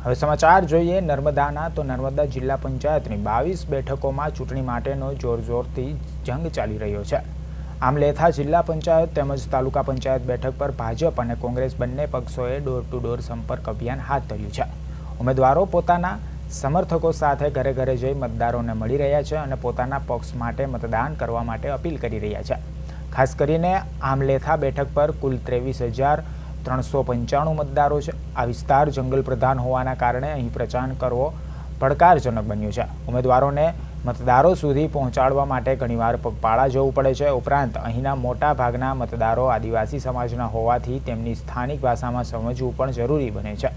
હવે સમાચાર જોઈએ નર્મદાના તો નર્મદા જિલ્લા પંચાયતની 22 બેઠકોમાં ચૂંટણી માટેનો જોરશોરથી જંગ ચાલી રહ્યો છે। આમલેથા જિલ્લા પંચાયત તેમજ તાલુકા પંચાયત બેઠક પર ભાજપ અને કોંગ્રેસ બંને પક્ષોએ ડોર ટુ ડોર સંપર્ક અભિયાન હાથ ધર્યું છે। ઉમેદવારો પોતાના સમર્થકો સાથે ઘરે ઘરે જઈ મતદારોને મળી રહ્યા છે અને પોતાના પક્ષ માટે મતદાન કરવા માટે અપીલ કરી રહ્યા છે। ખાસ કરીને આમલેથા બેઠક પર કુલ 23,395 મતદારો છે। આ વિસ્તાર જંગલ પ્રધાન હોવાના કારણે અહીં પ્રચાર કરવો પડકારજનક બન્યો છે। ઉમેદવારોને મતદારો સુધી પહોંચાડવા માટે ઘણીવાર પગપાળા જવું પડે છે। ઉપરાંત અહીંના મોટા ભાગના મતદારો આદિવાસી સમાજના હોવાથી તેમની સ્થાનિક ભાષામાં સમજવું પણ જરૂરી બને છે।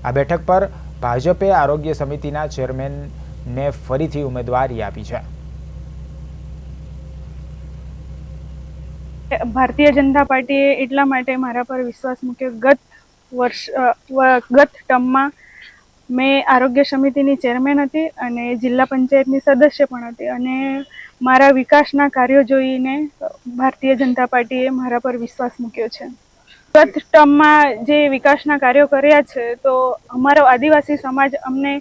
આ બેઠક પર ભાજપે આરોગ્ય સમિતિના ચેરમેનને ફરીથી ઉમેદવારી આપી છે। ભારતીય જનતા પાર્ટીએ એટલા માટે મારા પર વિશ્વાસ મૂક્યો। ગત ટર્મમાં મેં આરોગ્ય સમિતિની ચેરમેન હતી અને જિલ્લા પંચાયતની સદસ્ય પણ હતી અને મારા વિકાસના કાર્યો જોઈને ભારતીય જનતા પાર્ટીએ મારા પર વિશ્વાસ મૂક્યો છે। ગત ટર્મમાં જે વિકાસના કાર્યો કર્યા છે તો અમારો આદિવાસી સમાજ અમને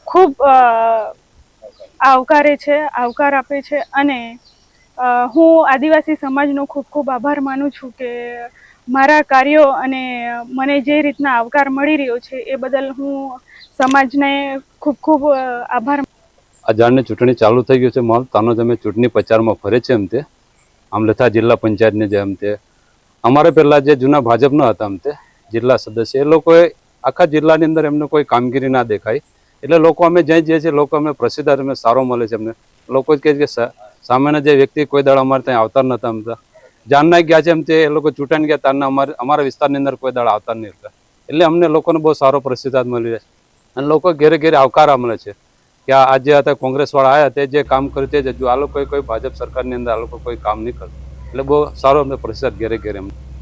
ખૂબ આવકારે છે, આવકાર આપે છે અને હું આદિવાસી સમાજનો ખૂબ ખૂબ આભાર માનું છું કે મારા કાર્યો અને મને જે રીતના આવકાર મળી રહ્યો છે એ બદલ હું સમાજને ખૂબ ખૂબ આભાર। આ જાણને ચૂંટણી ચાલુ થઈ ગયું છે માલ તાનો તમે ચૂંટણી પ્રચારમાં ફરે છે એમ તે આમલેથા જિલ્લા પંચાયતને જેમ તે અમારે પહેલાં જે જૂના ભાજપના હતા એમ તે જિલ્લા સદસ્ય એ લોકોએ આખા જિલ્લાની અંદર એમને કોઈ કામગીરી ના દેખાય એટલે લોકો અમે જ્યાં જઈએ છીએ લોકો અમને પ્રસિદ્ધ અમને સારો મળે છે। એમને લોકો જ કહે છે કે સામેના જે વ્યક્તિ કોઈ દાડા અમારે ત્યાં આવતા નતા એમ જાનના ગયા છે એમ તે એ લોકો ચૂંટાઈને ગયા તારના અમારા વિસ્તારની અંદર કોઈ દાડા આવતા નહીં હતા એટલે અમને લોકોને બહુ સારો પ્રતિસાદ મળી રહે છે અને લોકો ઘેરે ઘેરે આવકાર મળે છે કે આજે હતા કોંગ્રેસવાળા આવ્યા તે જે કામ કર્યું તે જ હજુ આ લોકોએ કોઈ ભાજપ સરકારની અંદર આ લોકો કોઈ કામ નહીં કરતું એટલે બહુ સારો અમને પ્રતિસાદ ઘેરે ઘેરે